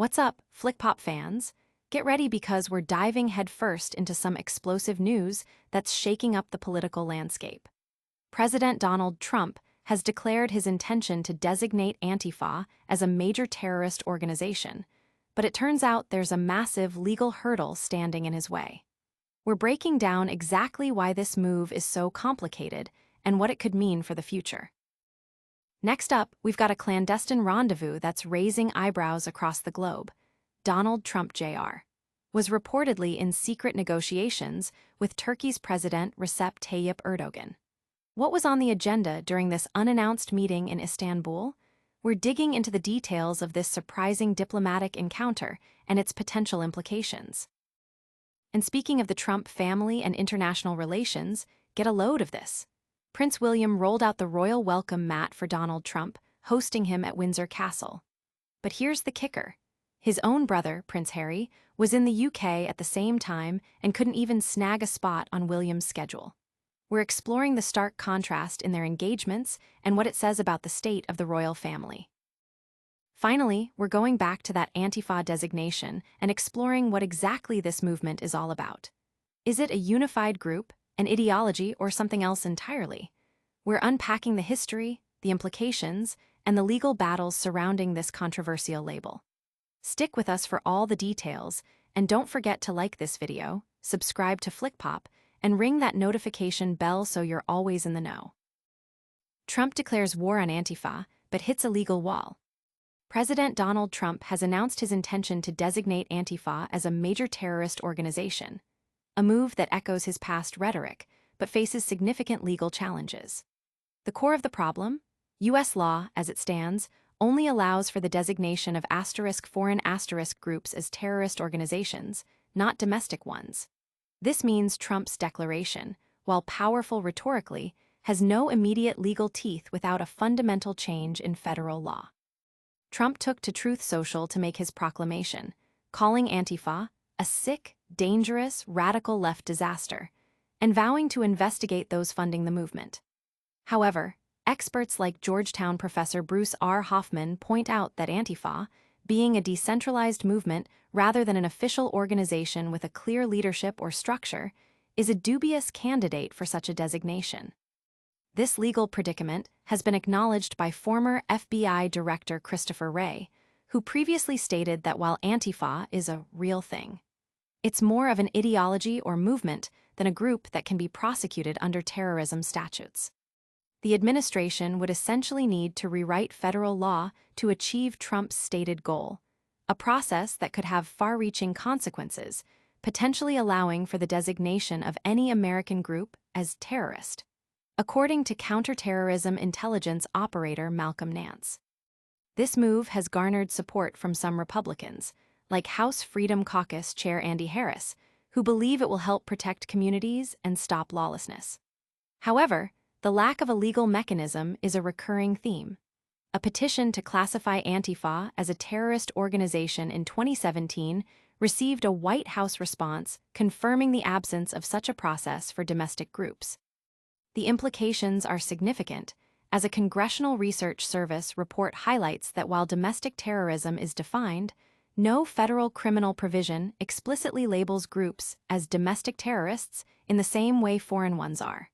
What's up, Flickpop fans? Get ready because we're diving headfirst into some explosive news that's shaking up the political landscape. President Donald Trump has declared his intention to designate Antifa as a major terrorist organization, but it turns out there's a massive legal hurdle standing in his way. We're breaking down exactly why this move is so complicated and what it could mean for the future. Next up, we've got a clandestine rendezvous that's raising eyebrows across the globe. Donald Trump Jr. was reportedly in secret negotiations with Turkey's President Recep Tayyip Erdogan. What was on the agenda during this unannounced meeting in Istanbul? We're digging into the details of this surprising diplomatic encounter and its potential implications. And speaking of the Trump family and international relations, get a load of this. Prince William rolled out the royal welcome mat for Donald Trump, hosting him at Windsor Castle. But here's the kicker. His own brother, Prince Harry, was in the UK at the same time and couldn't even snag a spot on William's schedule. We're exploring the stark contrast in their engagements and what it says about the state of the royal family. Finally, we're going back to that Antifa designation and exploring what exactly this movement is all about. Is it a unified group, an ideology, or something else entirely? We're unpacking the history, the implications, and the legal battles surrounding this controversial label. Stick with us for all the details, and don't forget to like this video, subscribe to Flickpop, and ring that notification bell so you're always in the know. Trump declares war on Antifa, but hits a legal wall. President Donald Trump has announced his intention to designate Antifa as a major terrorist organization, a move that echoes his past rhetoric, but faces significant legal challenges. The core of the problem? U.S. law, as it stands, only allows for the designation of foreign groups as terrorist organizations, not domestic ones. This means Trump's declaration, while powerful rhetorically, has no immediate legal teeth without a fundamental change in federal law. Trump took to Truth Social to make his proclamation, calling Antifa a sick, dangerous, radical left disaster, and vowing to investigate those funding the movement. However, experts like Georgetown professor Bruce R. Hoffman point out that Antifa, being a decentralized movement rather than an official organization with a clear leadership or structure, is a dubious candidate for such a designation. This legal predicament has been acknowledged by former FBI Director Christopher Wray, who previously stated that while Antifa is a real thing, it's more of an ideology or movement than a group that can be prosecuted under terrorism statutes. The administration would essentially need to rewrite federal law to achieve Trump's stated goal, a process that could have far-reaching consequences, potentially allowing for the designation of any American group as terrorist, according to counterterrorism intelligence operator Malcolm Nance. This move has garnered support from some Republicans, like House Freedom Caucus Chair Andy Harris, who believe it will help protect communities and stop lawlessness. However, the lack of a legal mechanism is a recurring theme. A petition to classify Antifa as a terrorist organization in 2017 received a White House response confirming the absence of such a process for domestic groups. The implications are significant, as a Congressional Research Service report highlights that while domestic terrorism is defined, no federal criminal provision explicitly labels groups as domestic terrorists in the same way foreign ones are.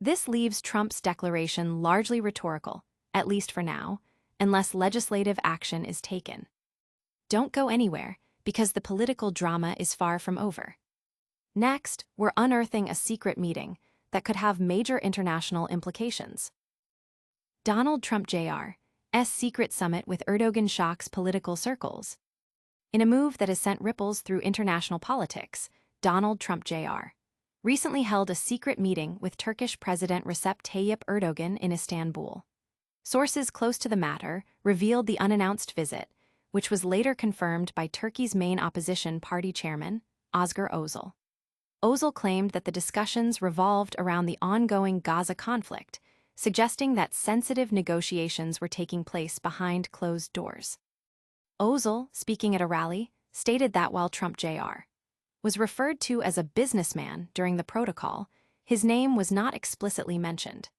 This leaves Trump's declaration largely rhetorical, at least for now, unless legislative action is taken. Don't go anywhere, because the political drama is far from over. Next, we're unearthing a secret meeting that could have major international implications. Donald Trump Jr.'s secret summit with Erdogan shocks political circles. In a move that has sent ripples through international politics, Donald Trump Jr. recently held a secret meeting with Turkish President Recep Tayyip Erdogan in Istanbul. Sources close to the matter revealed the unannounced visit, which was later confirmed by Turkey's main opposition party chairman, Özgür Özel. Özel claimed that the discussions revolved around the ongoing Gaza conflict, suggesting that sensitive negotiations were taking place behind closed doors. Özel, speaking at a rally, stated that while Trump Jr. was referred to as a businessman during the protocol, his name was not explicitly mentioned.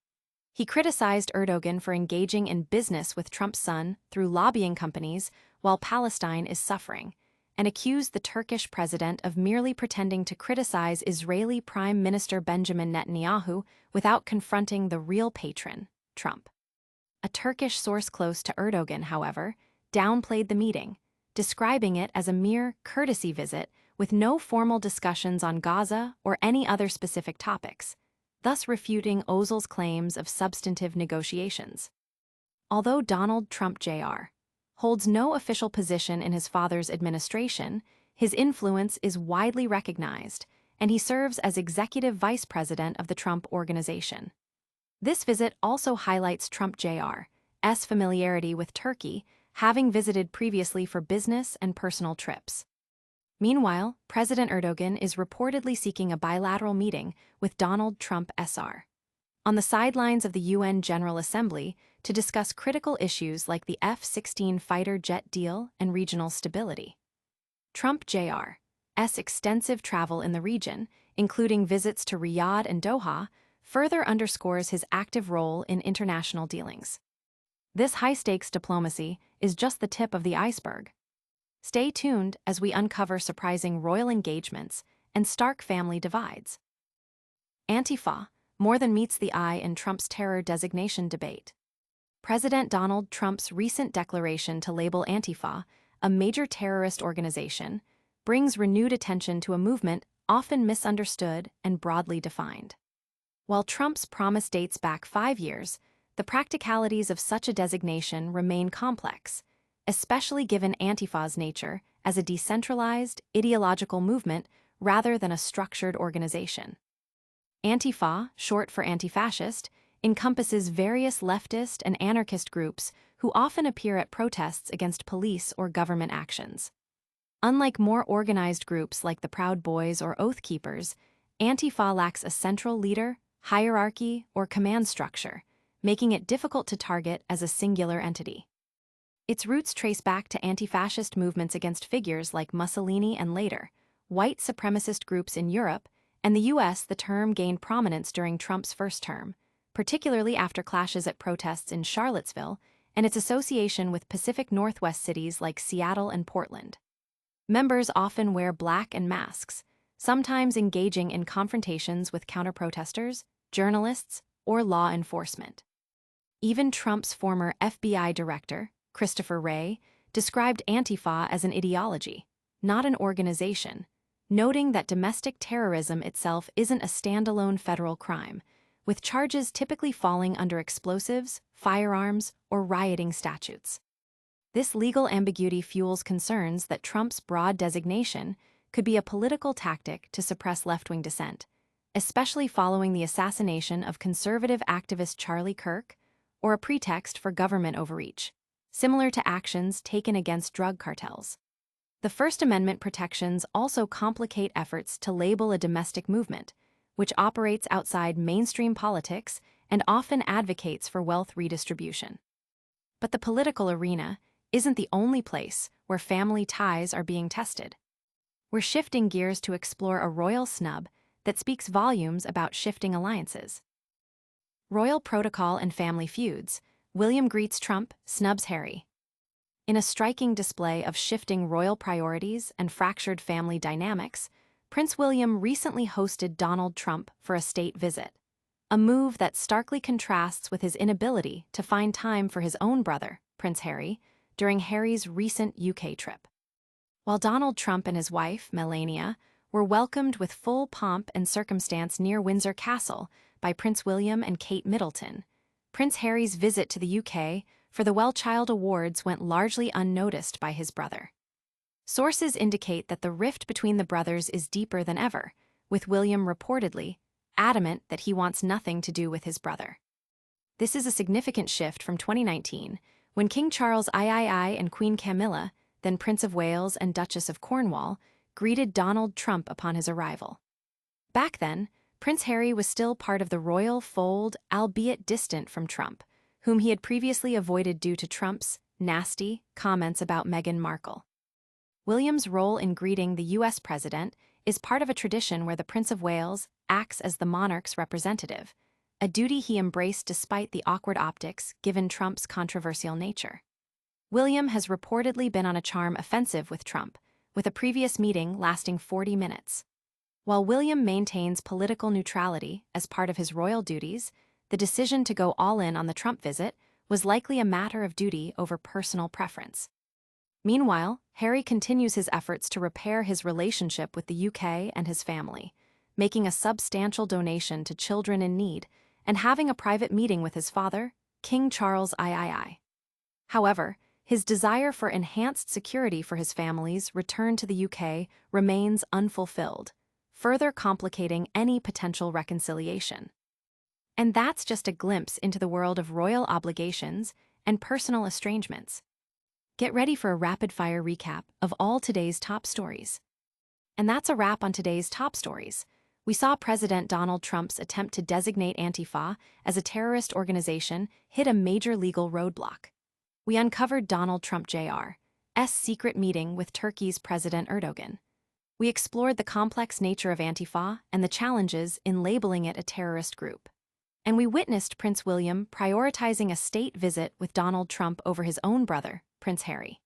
He criticized Erdogan for engaging in business with Trump's son through lobbying companies while Palestine is suffering, and accused the Turkish president of merely pretending to criticize Israeli Prime Minister Benjamin Netanyahu without confronting the real patron, Trump. A Turkish source close to Erdogan, however, downplayed the meeting, describing it as a mere courtesy visit with no formal discussions on Gaza or any other specific topics, thus refuting Ozal's claims of substantive negotiations. Although Donald Trump Jr. holds no official position in his father's administration, his influence is widely recognized, and he serves as executive vice president of the Trump Organization. This visit also highlights Trump Jr.'s familiarity with Turkey, having visited previously for business and personal trips. Meanwhile, President Erdogan is reportedly seeking a bilateral meeting with Donald Trump Sr. on the sidelines of the UN General Assembly to discuss critical issues like the F-16 fighter jet deal and regional stability. Trump Jr.'s extensive travel in the region, including visits to Riyadh and Doha, further underscores his active role in international dealings. This high-stakes diplomacy is just the tip of the iceberg. Stay tuned as we uncover surprising royal engagements and stark family divides. Antifa, more than meets the eye in Trump's terror designation debate. President Donald Trump's recent declaration to label Antifa a major terrorist organization brings renewed attention to a movement often misunderstood and broadly defined. While Trump's promise dates back 5 years, the practicalities of such a designation remain complex, especially given Antifa's nature as a decentralized, ideological movement rather than a structured organization. Antifa, short for anti-fascist, encompasses various leftist and anarchist groups who often appear at protests against police or government actions. Unlike more organized groups like the Proud Boys or Oath Keepers, Antifa lacks a central leader, hierarchy, or command structure, making it difficult to target as a singular entity. Its roots trace back to anti-fascist movements against figures like Mussolini and later, white supremacist groups in Europe, and the US. The term gained prominence during Trump's first term, particularly after clashes at protests in Charlottesville and its association with Pacific Northwest cities like Seattle and Portland. Members often wear black and masks, sometimes engaging in confrontations with counter-protesters, journalists, or law enforcement. Even Trump's former FBI director, Christopher Wray, described Antifa as an ideology, not an organization, noting that domestic terrorism itself isn't a standalone federal crime, with charges typically falling under explosives, firearms, or rioting statutes. This legal ambiguity fuels concerns that Trump's broad designation could be a political tactic to suppress left-wing dissent, especially following the assassination of conservative activist Charlie Kirk, or a pretext for government overreach, similar to actions taken against drug cartels. The First Amendment protections also complicate efforts to label a domestic movement, which operates outside mainstream politics and often advocates for wealth redistribution. But the political arena isn't the only place where family ties are being tested. We're shifting gears to explore a royal snub that speaks volumes about shifting alliances. Royal protocol and family feuds. William greets Trump, snubs Harry. In a striking display of shifting royal priorities and fractured family dynamics, Prince William recently hosted Donald Trump for a state visit, a move that starkly contrasts with his inability to find time for his own brother, Prince Harry, during Harry's recent UK trip. While Donald Trump and his wife, Melania, were welcomed with full pomp and circumstance near Windsor Castle by Prince William and Kate Middleton, Prince Harry's visit to the UK for the Well Child Awards went largely unnoticed by his brother. Sources indicate that the rift between the brothers is deeper than ever, with William reportedly adamant that he wants nothing to do with his brother. This is a significant shift from 2019, when King Charles III and Queen Camilla, then Prince of Wales and Duchess of Cornwall, greeted Donald Trump upon his arrival. Back then, Prince Harry was still part of the royal fold, albeit distant from Trump, whom he had previously avoided due to Trump's nasty comments about Meghan Markle. William's role in greeting the U.S. president is part of a tradition where the Prince of Wales acts as the monarch's representative, a duty he embraced despite the awkward optics given Trump's controversial nature. William has reportedly been on a charm offensive with Trump, with a previous meeting lasting 40 minutes. While William maintains political neutrality as part of his royal duties, the decision to go all in on the Trump visit was likely a matter of duty over personal preference. Meanwhile, Harry continues his efforts to repair his relationship with the UK and his family, making a substantial donation to children in need and having a private meeting with his father, King Charles III. However, his desire for enhanced security for his family's return to the UK remains unfulfilled, further complicating any potential reconciliation. And that's just a glimpse into the world of royal obligations and personal estrangements. Get ready for a rapid-fire recap of all today's top stories. And that's a wrap on today's top stories. We saw President Donald Trump's attempt to designate Antifa as a terrorist organization hit a major legal roadblock. We uncovered Donald Trump Jr.'s secret meeting with Turkey's President Erdogan. We explored the complex nature of Antifa and the challenges in labeling it a terrorist group. And we witnessed Prince William prioritizing a state visit with Donald Trump over his own brother, Prince Harry.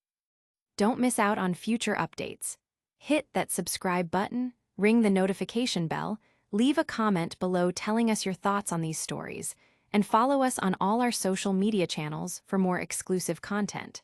Don't miss out on future updates. Hit that subscribe button, ring the notification bell, leave a comment below telling us your thoughts on these stories, and follow us on all our social media channels for more exclusive content.